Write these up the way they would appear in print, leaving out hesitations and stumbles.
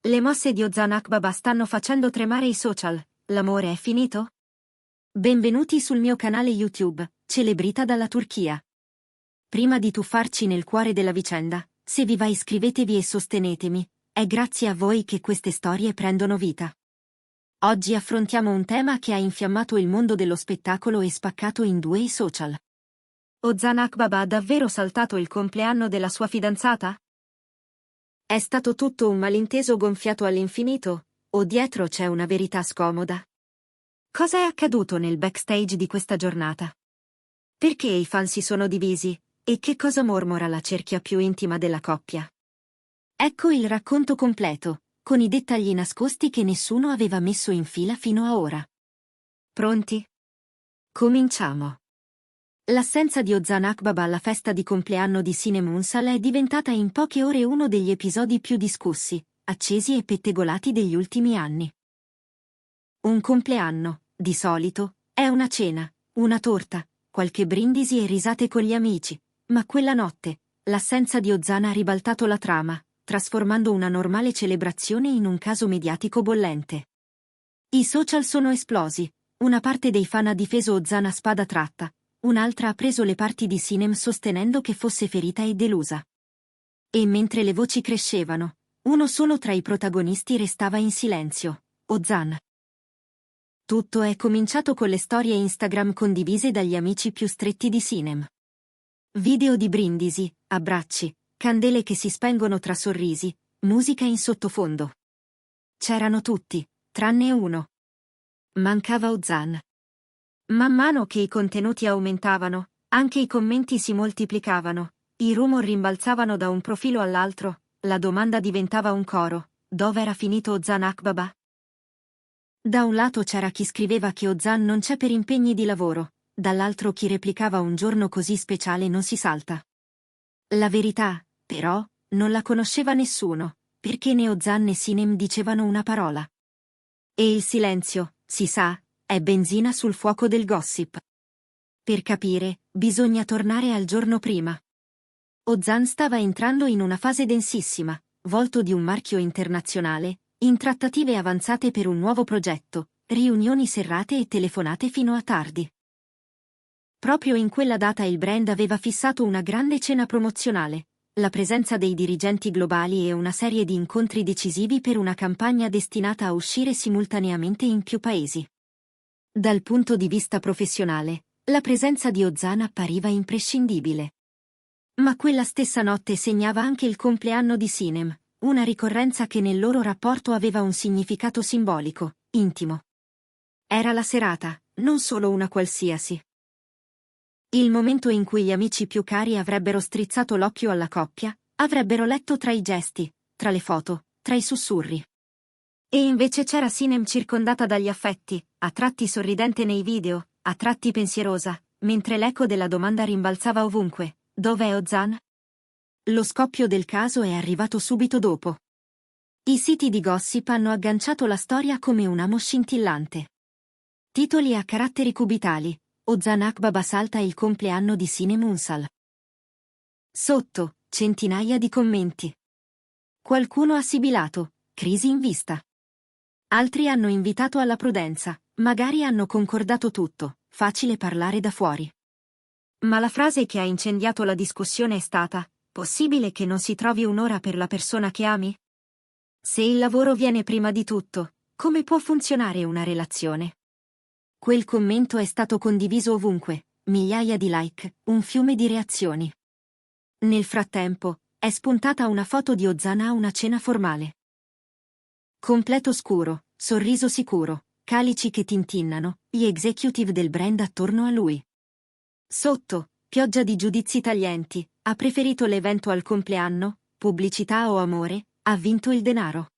Le mosse di Ozan Akbaba stanno facendo tremare i social. L'amore è finito? Benvenuti sul mio canale YouTube, Celebrita dalla Turchia. Prima di tuffarci nel cuore della vicenda, se vi va iscrivetevi e sostenetemi, è grazie a voi che queste storie prendono vita. Oggi affrontiamo un tema che ha infiammato il mondo dello spettacolo e spaccato in due i social. Ozan Akbaba ha davvero saltato il compleanno della sua fidanzata? È stato tutto un malinteso gonfiato all'infinito, o dietro c'è una verità scomoda? Cosa è accaduto nel backstage di questa giornata? Perché i fan si sono divisi, e che cosa mormora la cerchia più intima della coppia? Ecco il racconto completo, con i dettagli nascosti che nessuno aveva messo in fila fino a ora. Pronti? Cominciamo. L'assenza di Ozan Akbaba alla festa di compleanno di Sinem Ünsal è diventata in poche ore uno degli episodi più discussi, accesi e pettegolati degli ultimi anni. Un compleanno, di solito, è una cena, una torta, qualche brindisi e risate con gli amici, ma quella notte, l'assenza di Ozan ha ribaltato la trama, trasformando una normale celebrazione in un caso mediatico bollente. I social sono esplosi, una parte dei fan ha difeso Ozan a spada tratta, un'altra ha preso le parti di Sinem sostenendo che fosse ferita e delusa. E mentre le voci crescevano, uno solo tra i protagonisti restava in silenzio, Ozan. Tutto è cominciato con le storie Instagram condivise dagli amici più stretti di Sinem. Video di brindisi, abbracci, candele che si spengono tra sorrisi, musica in sottofondo. C'erano tutti, tranne uno. Mancava Ozan. Man mano che i contenuti aumentavano, anche i commenti si moltiplicavano, i rumor rimbalzavano da un profilo all'altro, la domanda diventava un coro: dove era finito Ozan Akbaba? Da un lato c'era chi scriveva che Ozan non c'è per impegni di lavoro, dall'altro chi replicava un giorno così speciale non si salta. La verità, però, non la conosceva nessuno, perché né Ozan né Sinem dicevano una parola. E il silenzio, si sa, è benzina sul fuoco del gossip. Per capire, bisogna tornare al giorno prima. Ozan stava entrando in una fase densissima, volto di un marchio internazionale, in trattative avanzate per un nuovo progetto, riunioni serrate e telefonate fino a tardi. Proprio in quella data il brand aveva fissato una grande cena promozionale, la presenza dei dirigenti globali e una serie di incontri decisivi per una campagna destinata a uscire simultaneamente in più paesi. Dal punto di vista professionale, la presenza di Ozan appariva imprescindibile. Ma quella stessa notte segnava anche il compleanno di Sinem, una ricorrenza che nel loro rapporto aveva un significato simbolico, intimo. Era la serata, non solo una qualsiasi. Il momento in cui gli amici più cari avrebbero strizzato l'occhio alla coppia, avrebbero letto tra i gesti, tra le foto, tra i sussurri. E invece c'era Sinem circondata dagli affetti, a tratti sorridente nei video, a tratti pensierosa, mentre l'eco della domanda rimbalzava ovunque: dov'è Ozan? Lo scoppio del caso è arrivato subito dopo. I siti di gossip hanno agganciato la storia come un amo scintillante. Titoli a caratteri cubitali: Ozan Akbaba salta il compleanno di Sinem Ünsal. Sotto, centinaia di commenti. Qualcuno ha sibilato: crisi in vista. Altri hanno invitato alla prudenza, magari hanno concordato tutto, facile parlare da fuori. Ma la frase che ha incendiato la discussione è stata: possibile che non si trovi un'ora per la persona che ami? Se il lavoro viene prima di tutto, come può funzionare una relazione? Quel commento è stato condiviso ovunque, migliaia di like, un fiume di reazioni. Nel frattempo, è spuntata una foto di Ozan a una cena formale. Completo scuro, sorriso sicuro, calici che tintinnano, gli executive del brand attorno a lui. Sotto, pioggia di giudizi taglienti: ha preferito l'evento al compleanno, pubblicità o amore, ha vinto il denaro.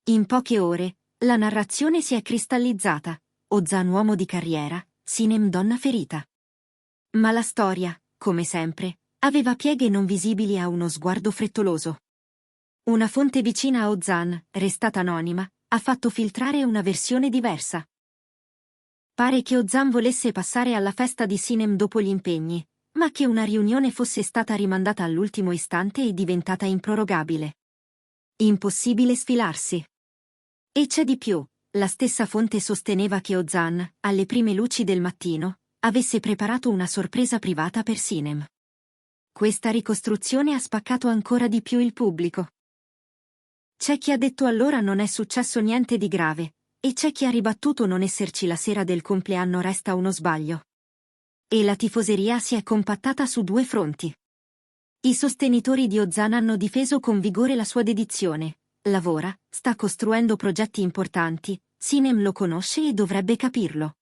In poche ore, la narrazione si è cristallizzata: Ozan uomo di carriera, Sinem donna ferita. Ma la storia, come sempre, aveva pieghe non visibili a uno sguardo frettoloso. Una fonte vicina a Ozan, restata anonima, ha fatto filtrare una versione diversa. Pare che Ozan volesse passare alla festa di Sinem dopo gli impegni, ma che una riunione fosse stata rimandata all'ultimo istante e diventata improrogabile. Impossibile sfilarsi. E c'è di più, la stessa fonte sosteneva che Ozan, alle prime luci del mattino, avesse preparato una sorpresa privata per Sinem. Questa ricostruzione ha spaccato ancora di più il pubblico. C'è chi ha detto allora non è successo niente di grave, e c'è chi ha ribattuto non esserci la sera del compleanno resta uno sbaglio. E la tifoseria si è compattata su due fronti. I sostenitori di Ozan hanno difeso con vigore la sua dedizione. Lavora, sta costruendo progetti importanti, Sinem lo conosce e dovrebbe capirlo.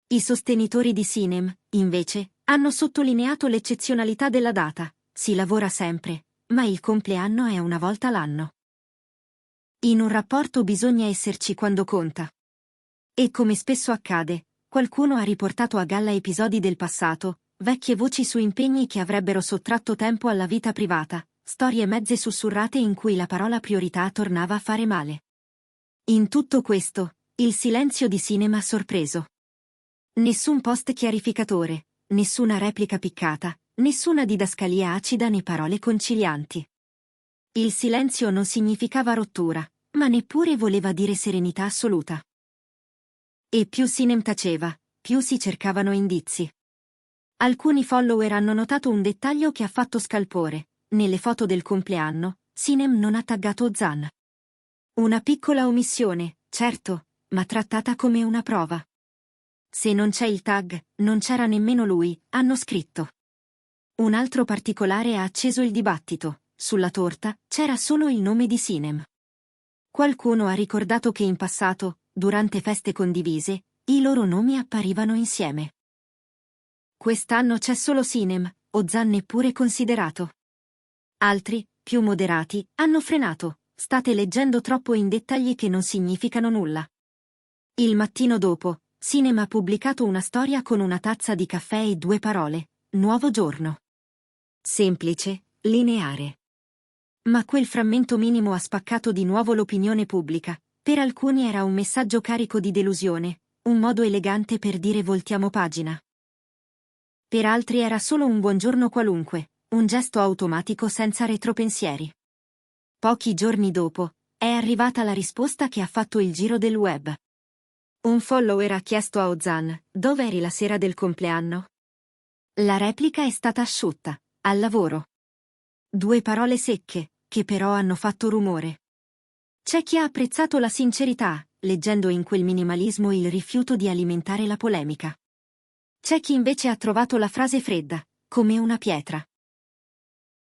I sostenitori di Sinem, invece, hanno sottolineato l'eccezionalità della data. Si lavora sempre, ma il compleanno è una volta l'anno. In un rapporto bisogna esserci quando conta. E come spesso accade, qualcuno ha riportato a galla episodi del passato, vecchie voci su impegni che avrebbero sottratto tempo alla vita privata, storie mezze sussurrate in cui la parola priorità tornava a fare male. In tutto questo, il silenzio di Sinem ha sorpreso. Nessun post chiarificatore, nessuna replica piccata, nessuna didascalia acida né parole concilianti. Il silenzio non significava rottura, ma neppure voleva dire serenità assoluta. E più Sinem taceva, più si cercavano indizi. Alcuni follower hanno notato un dettaglio che ha fatto scalpore. Nelle foto del compleanno, Sinem non ha taggato Ozan. Una piccola omissione, certo, ma trattata come una prova. Se non c'è il tag, non c'era nemmeno lui, hanno scritto. Un altro particolare ha acceso il dibattito. Sulla torta c'era solo il nome di Sinem. Qualcuno ha ricordato che in passato, durante feste condivise, i loro nomi apparivano insieme. Quest'anno c'è solo Sinem, Ozan neppure considerato. Altri, più moderati, hanno frenato. State leggendo troppo in dettagli che non significano nulla. Il mattino dopo, Sinem ha pubblicato una storia con una tazza di caffè e due parole: nuovo giorno. Semplice, lineare. Ma quel frammento minimo ha spaccato di nuovo l'opinione pubblica. Per alcuni era un messaggio carico di delusione, un modo elegante per dire voltiamo pagina. Per altri era solo un buongiorno qualunque, un gesto automatico senza retropensieri. Pochi giorni dopo, è arrivata la risposta che ha fatto il giro del web. Un follower ha chiesto a Ozan: dove eri la sera del compleanno? La replica è stata asciutta: al lavoro. Due parole secche, che però hanno fatto rumore. C'è chi ha apprezzato la sincerità, leggendo in quel minimalismo il rifiuto di alimentare la polemica. C'è chi invece ha trovato la frase fredda, come una pietra.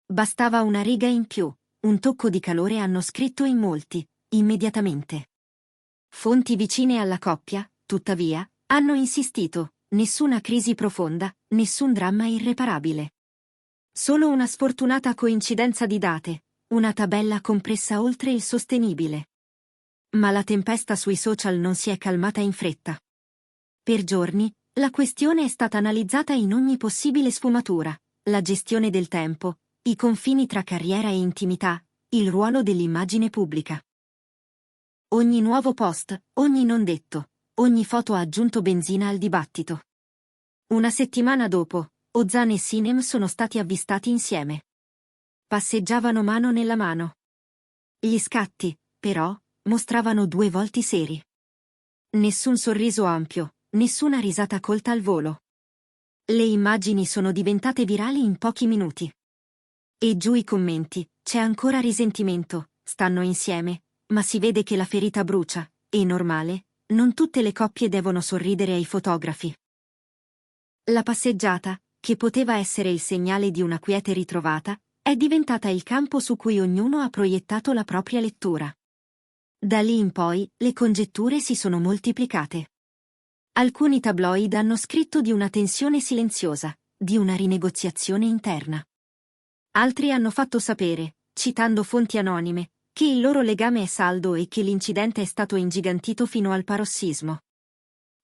Bastava una riga in più, un tocco di calore, hanno scritto in molti, immediatamente. Fonti vicine alla coppia, tuttavia, hanno insistito: nessuna crisi profonda, nessun dramma irreparabile. Solo una sfortunata coincidenza di date, una tabella compressa oltre il sostenibile. Ma la tempesta sui social non si è calmata in fretta. Per giorni, la questione è stata analizzata in ogni possibile sfumatura: la gestione del tempo, i confini tra carriera e intimità, il ruolo dell'immagine pubblica. Ogni nuovo post, ogni non detto, ogni foto ha aggiunto benzina al dibattito. Una settimana dopo, Ozan e Sinem sono stati avvistati insieme. Passeggiavano mano nella mano. Gli scatti, però, mostravano due volti seri. Nessun sorriso ampio, nessuna risata colta al volo. Le immagini sono diventate virali in pochi minuti. E giù i commenti: c'è ancora risentimento, stanno insieme, ma si vede che la ferita brucia, è normale, non tutte le coppie devono sorridere ai fotografi. La passeggiata, che poteva essere il segnale di una quiete ritrovata, è diventata il campo su cui ognuno ha proiettato la propria lettura. Da lì in poi, le congetture si sono moltiplicate. Alcuni tabloid hanno scritto di una tensione silenziosa, di una rinegoziazione interna. Altri hanno fatto sapere, citando fonti anonime, che il loro legame è saldo e che l'incidente è stato ingigantito fino al parossismo.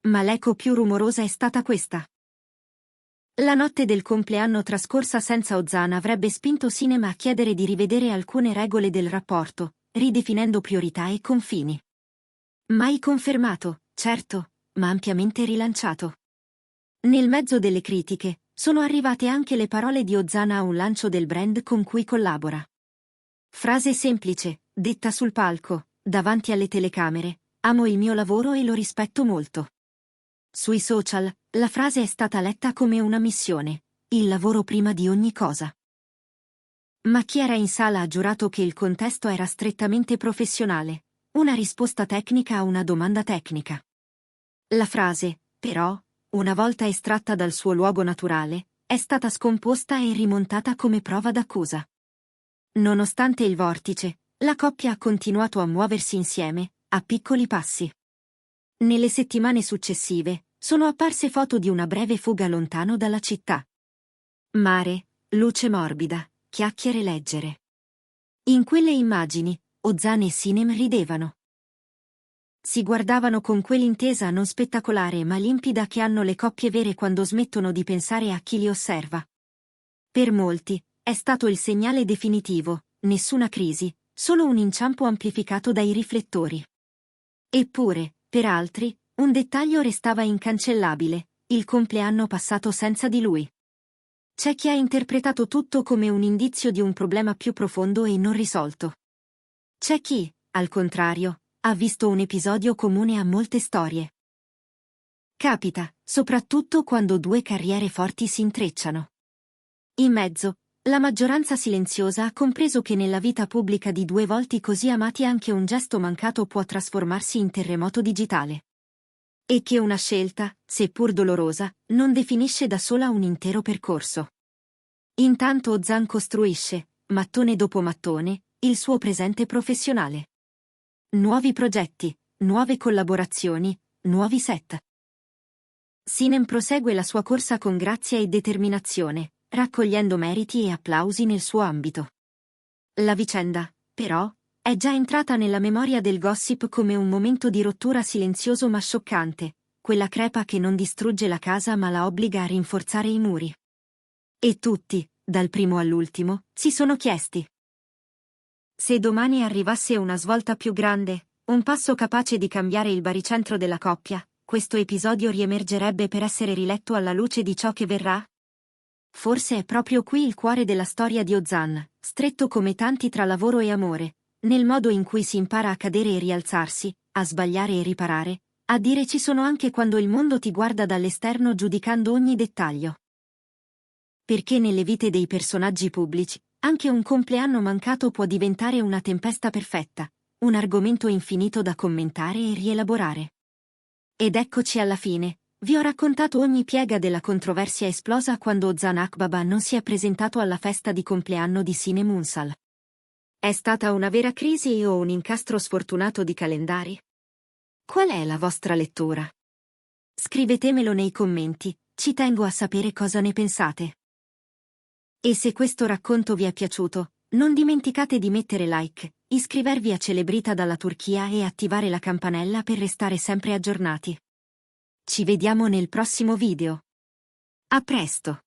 Ma l'eco più rumorosa è stata questa. La notte del compleanno trascorsa senza Ozan avrebbe spinto Sinem a chiedere di rivedere alcune regole del rapporto, ridefinendo priorità e confini. Mai confermato, certo, ma ampiamente rilanciato. Nel mezzo delle critiche, sono arrivate anche le parole di Ozan a un lancio del brand con cui collabora. Frase semplice: detta sul palco, davanti alle telecamere, amo il mio lavoro e lo rispetto molto. Sui social, la frase è stata letta come una missione, il lavoro prima di ogni cosa. Ma chi era in sala ha giurato che il contesto era strettamente professionale, una risposta tecnica a una domanda tecnica. La frase, però, una volta estratta dal suo luogo naturale, è stata scomposta e rimontata come prova d'accusa. Nonostante il vortice, la coppia ha continuato a muoversi insieme, a piccoli passi. Nelle settimane successive, sono apparse foto di una breve fuga lontano dalla città. Mare, luce morbida, chiacchiere leggere. In quelle immagini, Ozan e Sinem ridevano. Si guardavano con quell'intesa non spettacolare ma limpida che hanno le coppie vere quando smettono di pensare a chi li osserva. Per molti, è stato il segnale definitivo, nessuna crisi, solo un inciampo amplificato dai riflettori. Eppure, per altri, un dettaglio restava incancellabile, il compleanno passato senza di lui. C'è chi ha interpretato tutto come un indizio di un problema più profondo e non risolto. C'è chi, al contrario, ha visto un episodio comune a molte storie. Capita, soprattutto quando due carriere forti si intrecciano. In mezzo, la maggioranza silenziosa ha compreso che nella vita pubblica di due volti così amati anche un gesto mancato può trasformarsi in terremoto digitale. E che una scelta, seppur dolorosa, non definisce da sola un intero percorso. Intanto Ozan costruisce, mattone dopo mattone, il suo presente professionale. Nuovi progetti, nuove collaborazioni, nuovi set. Sinem prosegue la sua corsa con grazia e determinazione, raccogliendo meriti e applausi nel suo ambito. La vicenda, però, è già entrata nella memoria del gossip come un momento di rottura silenzioso ma scioccante, quella crepa che non distrugge la casa ma la obbliga a rinforzare i muri. E tutti, dal primo all'ultimo, si sono chiesti: se domani arrivasse una svolta più grande, un passo capace di cambiare il baricentro della coppia, questo episodio riemergerebbe per essere riletto alla luce di ciò che verrà? Forse è proprio qui il cuore della storia di Ozan, stretto come tanti tra lavoro e amore, nel modo in cui si impara a cadere e rialzarsi, a sbagliare e riparare, a dire ci sono anche quando il mondo ti guarda dall'esterno giudicando ogni dettaglio. Perché nelle vite dei personaggi pubblici, anche un compleanno mancato può diventare una tempesta perfetta, un argomento infinito da commentare e rielaborare. Ed eccoci alla fine, vi ho raccontato ogni piega della controversia esplosa quando Ozan Akbaba non si è presentato alla festa di compleanno di Sinem Unsal. È stata una vera crisi o un incastro sfortunato di calendari? Qual è la vostra lettura? Scrivetemelo nei commenti, ci tengo a sapere cosa ne pensate. E se questo racconto vi è piaciuto, non dimenticate di mettere like, iscrivervi a Celebrita dalla Turchia e attivare la campanella per restare sempre aggiornati. Ci vediamo nel prossimo video. A presto!